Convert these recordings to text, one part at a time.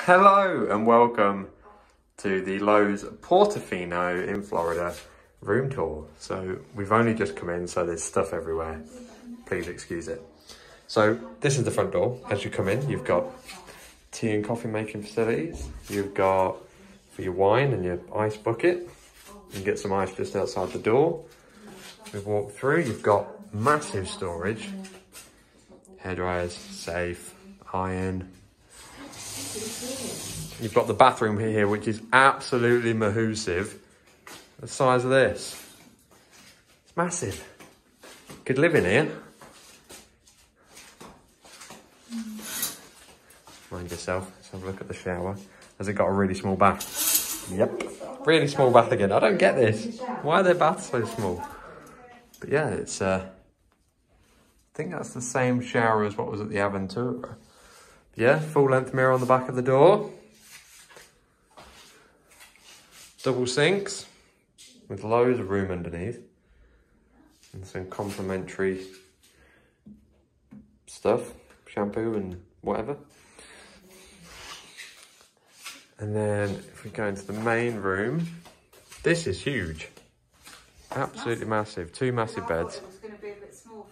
Hello and welcome to the Lowe's Portofino in Florida room tour. So we've only just come in, so there's stuff everywhere. Please excuse it. So this is the front door. As you come in, you've got tea and coffee making facilities. You've got for your wine and your ice bucket. You can get some ice just outside the door. We've walked through, you've got massive storage. Hairdryers, safe, iron. You've got the bathroom here, which is absolutely massive. The size of this. It's massive. Could live in here. Mind yourself. Let's have a look at the shower. Has it got a really small bath? Yep. Really small bath again. I don't get this. Why are their baths so small? But yeah, it's I think that's the same shower as what was at the Aventura. Yeah, full length mirror on the back of the door. Double sinks with loads of room underneath. And some complimentary stuff, shampoo and whatever. And then if we go into the main room, this is huge. Absolutely massive. Two massive beds.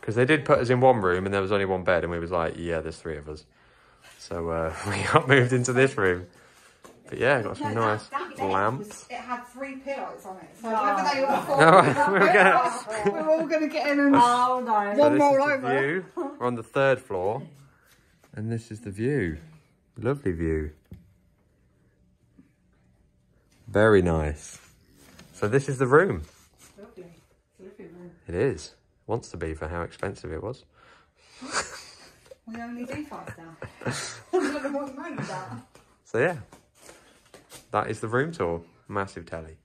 Because they did put us in one room and there was only one bed and we was like, yeah, there's three of us. So we got moved into this room. But yeah, got some nice lamps. It had 3 pillows on it. So whether they all fall, we're all going to get in and one roll over. View. We're on the 3rd floor. And this is the view. Lovely view. Very nice. So this is the room. Lovely. It's a lovely room. It is. Wants to be for how expensive it was. We only do 5 stars. I don't know what you mean with that. So yeah, that is the room tour. Massive telly.